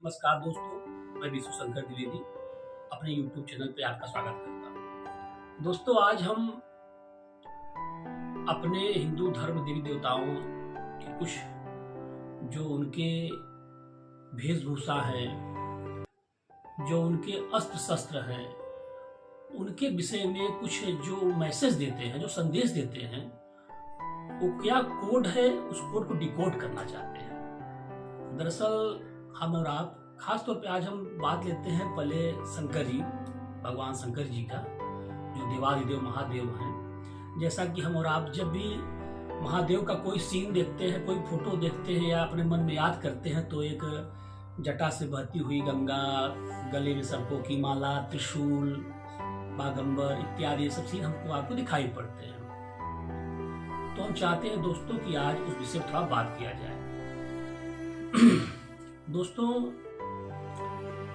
नमस्कार दोस्तों, मैं विशु शंकर द्विवेदी अपने YouTube चैनल पे आपका स्वागत करता हूँ। दोस्तों, आज हम अपने हिंदू धर्म देवी देवताओं के कुछ जो उनके वेशभूषा है, जो उनके अस्त्र शस्त्र हैं, उनके विषय में कुछ जो मैसेज देते हैं, जो संदेश देते हैं, वो क्या कोड है, उस कोड को डिकोड करना चाहते हैं। दरअसल हम और आप खास तौर पे आज हम बात लेते हैं पहले शंकर जी, भगवान शंकर जी का, जो देवादिदेव महादेव हैं। जैसा कि हम और आप जब भी महादेव का कोई सीन देखते हैं, कोई फोटो देखते हैं या अपने मन में याद करते हैं, तो एक जटा से बहती हुई गंगा, गले में सर्पों की माला, त्रिशूल, बागंबर इत्यादि ये सब सीन हमको आपको दिखाई पड़ते हैं। तो हम चाहते हैं दोस्तों कि आज उस विषय पर थोड़ा बात किया जाए। दोस्तों,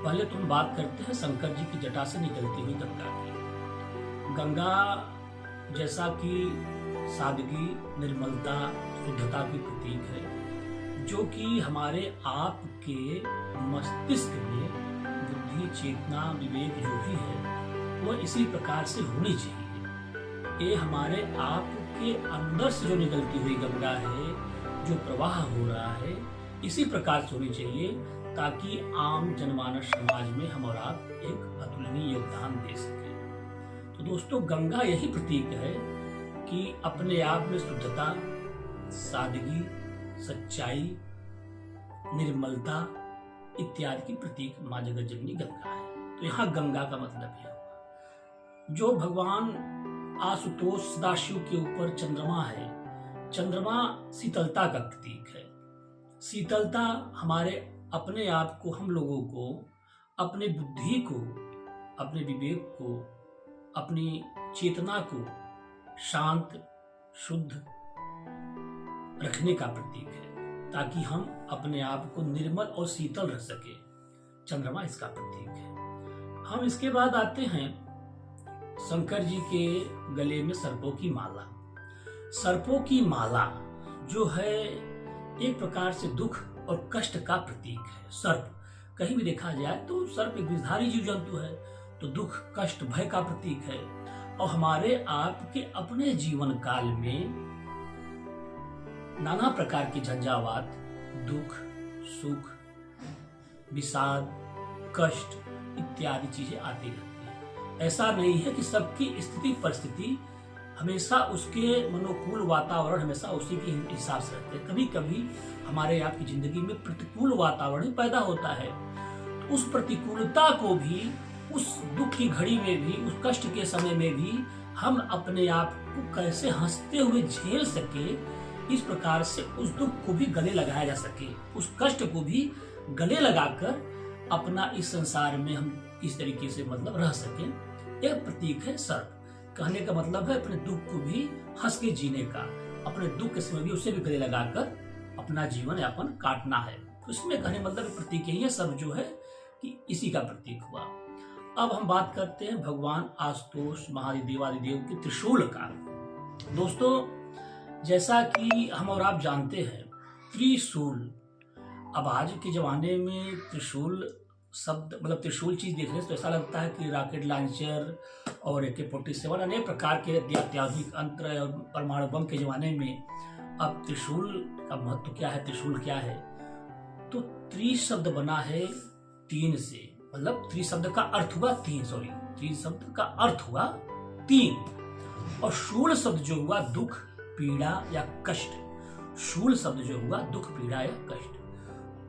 पहले तो हम बात करते हैं शंकर जी की जटा से निकलती हुई गंगा की। गंगा जैसा कि सादगी, निर्मलता, शुद्धता की प्रतीक है, जो कि हमारे आप के मस्तिष्क में बुद्धि, चेतना, विवेक जो भी है वो इसी प्रकार से होनी चाहिए। ये हमारे आप के अंदर से जो निकलती हुई गंगा है, जो प्रवाह हो रहा है, इसी प्रकार से होनी चाहिए, ताकि आम जनमानस समाज में हम और आप एक अतुलनीय योगदान दे सकें। तो दोस्तों, गंगा यही प्रतीक है कि अपने आप में शुद्धता, सादगी, सच्चाई, निर्मलता इत्यादि की प्रतीक माँ जगत जननी गंगा है। तो यहाँ गंगा का मतलब है जो भगवान आशुतोष सदाशिव के ऊपर चंद्रमा है। चंद्रमा शीतलता का प्रतीक है। शीतलता हमारे अपने आप को, हम लोगों को, अपने बुद्धि को, अपने विवेक को, अपनी चेतना को शांत, शुद्ध रखने का प्रतीक है, ताकि हम अपने आप को निर्मल और शीतल रख सके। चंद्रमा इसका प्रतीक है। हम इसके बाद आते हैं शंकर जी के गले में सर्पों की माला। सर्पों की माला जो है एक प्रकार से दुख और कष्ट का प्रतीक है। सर्प कहीं भी देखा जाए तो सर्प एक विषधारी जीव जंतु है, तो दुख, कष्ट, भय का प्रतीक है। और हमारे आपके अपने जीवन काल में नाना प्रकार के झंझावात, दुख, सुख, विषाद, कष्ट इत्यादि चीजें आती रहती है। ऐसा नहीं है कि सबकी स्थिति परिस्थिति हमेशा उसके मनोकूल वातावरण हमेशा उसी के हिसाब से रहते हैं। कभी कभी हमारे आपकी जिंदगी में प्रतिकूल वातावरण पैदा होता है, तो उस प्रतिकूलता को भी, उस दुख की घड़ी में भी, उस कष्ट के समय में भी हम अपने आप को कैसे हंसते हुए झेल सके, इस प्रकार से उस दुख को भी गले लगाया जा सके, उस कष्ट को भी गले लगाकर अपना इस संसार में हम इस तरीके से मतलब रह सके। एक प्रतीक है सर्प। कहने का मतलब है अपने दुख को भी हंस के जीने का, अपने दुख के समय भी उसे भी गले लगाकर अपना जीवन यापन काटना है। उसमें कहने मतलब प्रतीक यही है, सर्प जो है कि इसी का प्रतीक हुआ। अब हम बात करते हैं भगवान आशुतोष महादेवादिदेव के त्रिशूल का। दोस्तों, जैसा कि हम और आप जानते हैं, त्रिशूल, अब आज के जमाने में त्रिशूल शब्द मतलब त्रिशूल चीज देखने से तो ऐसा लगता है कि रॉकेट लॉन्चर और AK-47 अनेक प्रकार के अत्याधुनिक अंतर और परमाणु बम के जमाने में अब त्रिशूल का महत्व क्या है, त्रिशूल क्या है। तो त्रि शब्द बना है 3 से, मतलब त्रि शब्द का अर्थ हुआ 3, त्रि शब्द का अर्थ हुआ 3, और शूल शब्द जो हुआ दुख, पीड़ा या कष्ट। शूल शब्द जो हुआ दुख, पीड़ा या कष्ट।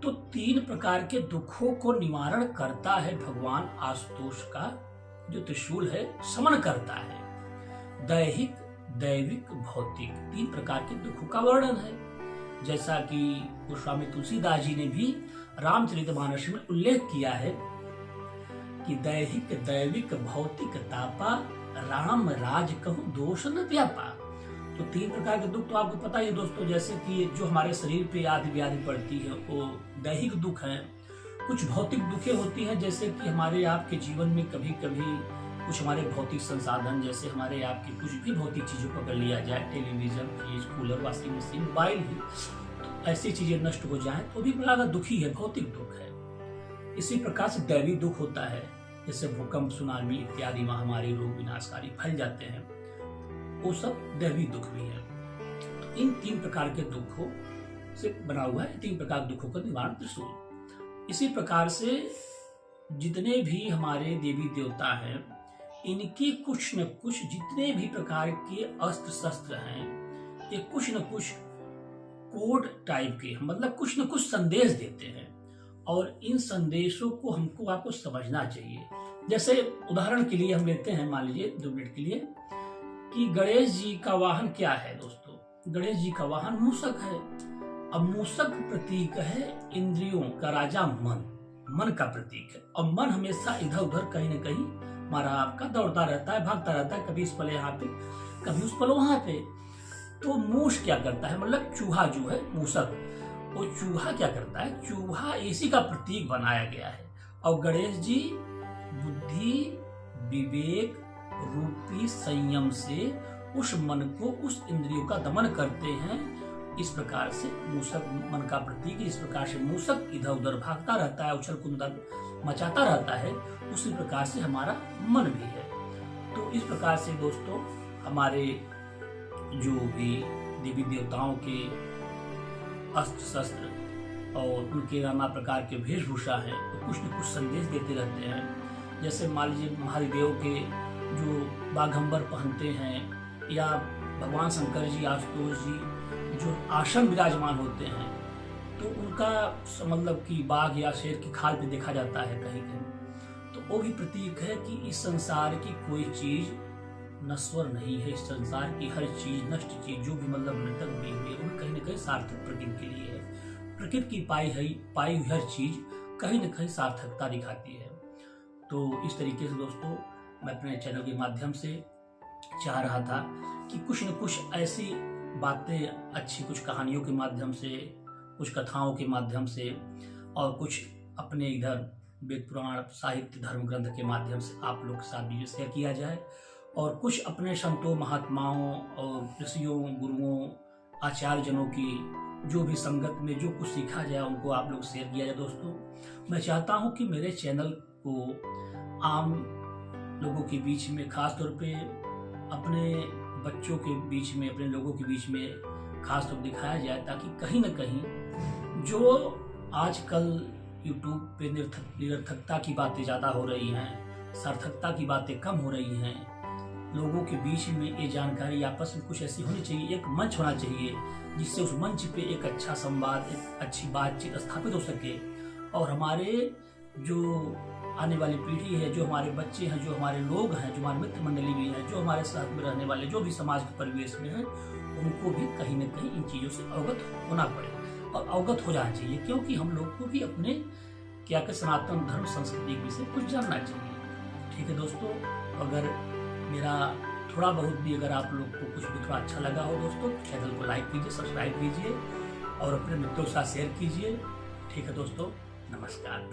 तो 3 प्रकार के दुखों को निवारण करता है भगवान आशुतोष का जो त्रिशूल है, समन करता है। दैहिक, दैविक, भौतिक 3 प्रकार के दुखों का वर्णन है। जैसा कि गोस्वामी तुलसीदास जी ने भी रामचरितमानस में उल्लेख किया है कि दैहिक, दैविक, भौतिक तापा, राम राज कहूं दोष न व्यापा। तो 3 प्रकार के दुख तो आपको पता ही है दोस्तों, जैसे कि जो हमारे शरीर पे आदि व्याधि पड़ती है वो दैहिक दुख है। कुछ भौतिक दुखें होती हैं, जैसे कि हमारे आपके जीवन में कभी कभी कुछ हमारे भौतिक संसाधन, जैसे हमारे आपके कुछ भी भौतिक चीजों को अगर लिया जाए, television, fridge, cooler, washing machine, mobile ही, तो ऐसी चीजें नष्ट हो जाएं तो भी बड़ा दुखी है, भौतिक दुख है। इसी प्रकार से दैवी दुख होता है, जैसे भूकंप, सुनामी इत्यादि महामारी, रोग विनाशकारी फैल जाते हैं, वो सब दैवी दुख भी है। तो इन 3 प्रकार के दुखों से बना हुआ है, 3 प्रकार के दुखों का निवारण त्रिशूल। इसी प्रकार से जितने भी हमारे देवी देवता हैं, इनके कुछ न कुछ जितने भी प्रकार के अस्त्र शस्त्र हैं, ये कुछ न कुछ कोड टाइप के, मतलब कुछ न कुछ संदेश देते हैं, और इन संदेशों को हमको आपको समझना चाहिए। जैसे उदाहरण के लिए हम लेते हैं, मान लीजिए 2 मिनट के लिए, कि गणेश जी का वाहन क्या है दोस्तों? गणेश जी का वाहन मूषक है। अब मूषक प्रतीक है इंद्रियों का राजा, मन का प्रतीक है। और मन हमेशा इधर उधर कहीं न कहीं हमारा आपका दौड़ता रहता है, भागता रहता है, कभी इस पल यहाँ पे, कभी उस पल वहां पे। तो मूष क्या करता है, मतलब चूहा जो है मूषक, वो चूहा क्या करता है, चूहा इसी का प्रतीक बनाया गया है। और गणेश जी बुद्धि विवेक रूपी संयम से उस मन को, उस इंद्रियों का दमन करते हैं। इस प्रकार से मूषक मन का प्रतीक, इस प्रकार से मूषक इधर उधर भागता रहता है, उछल कुंदन मचाता रहता है, उसी प्रकार से हमारा मन भी है। तो इस प्रकार से दोस्तों हमारे जो भी देवी देवताओं के अस्त्र शस्त्र और उनके नाना प्रकार के वेशभूषा हैं, तो कुछ न कुछ संदेश देते रहते हैं। जैसे मान लीजिए महादेव के जो बाघंबर पहनते हैं, या भगवान शंकर जी, आशुतोष जी जो आसन विराजमान होते हैं, तो उनका मतलब कि बाघ या शेर की खाल पे देखा जाता है कहीं कहीं। तो वो भी प्रतीक है कि इस संसार की कोई चीज नश्वर नहीं है। इस संसार की हर चीज, नष्ट चीज जो भी मतलब मृतक भी हुई, वो कहीं न कहीं सार्थक प्रकृति के लिए है। प्रकृति की पाई हुई हर चीज कहीं न कहीं सार्थकता दिखाती है। तो इस तरीके से दोस्तों मैं अपने चैनल के माध्यम से चाह रहा था कि कुछ न कुछ ऐसी बातें अच्छी, कुछ कहानियों के माध्यम से, कुछ कथाओं के माध्यम से, और कुछ अपने इधर वेद पुराण साहित्य धर्म ग्रंथ के माध्यम से आप लोग के साथ भी शेयर किया जाए, और कुछ अपने संतों, महात्माओं और ऋषियों, गुरुओं, आचार्य जनों की जो भी संगत में जो कुछ सीखा जाए उनको आप लोग शेयर किया जाए। दोस्तों मैं चाहता हूं कि मेरे चैनल को आम लोगों के बीच में, खास तौर पे अपने बच्चों के बीच में, अपने लोगों के बीच में खास तौर दिखाया जाए, ताकि कहीं न कहीं जो आजकल YouTube पे निरर्थकता की बातें ज़्यादा हो रही हैं, सार्थकता की बातें कम हो रही हैं, लोगों के बीच में ये जानकारी आपस में कुछ ऐसी होनी चाहिए, एक मंच होना चाहिए जिससे उस मंच पे एक अच्छा संवाद, एक अच्छी बातचीत स्थापित हो सके, और हमारे जो आने वाली पीढ़ी है, जो हमारे बच्चे हैं, जो हमारे लोग हैं, जो हमारे मित्र मंडली भी हैं, जो हमारे साथ में रहने वाले, जो भी समाज के परिवेश में हैं, उनको भी कहीं न कहीं इन चीज़ों से अवगत होना पड़े और अवगत हो जाना चाहिए, क्योंकि हम लोग को भी अपने क्या के सनातन धर्म संस्कृति के विषय कुछ जानना चाहिए। ठीक है दोस्तों, अगर मेरा थोड़ा बहुत भी अगर आप लोग को कुछ भी थोड़ा अच्छा लगा हो दोस्तों, चैनल को लाइक कीजिए, सब्सक्राइब कीजिए और अपने मित्रों के साथ शेयर कीजिए। ठीक है दोस्तों, नमस्कार।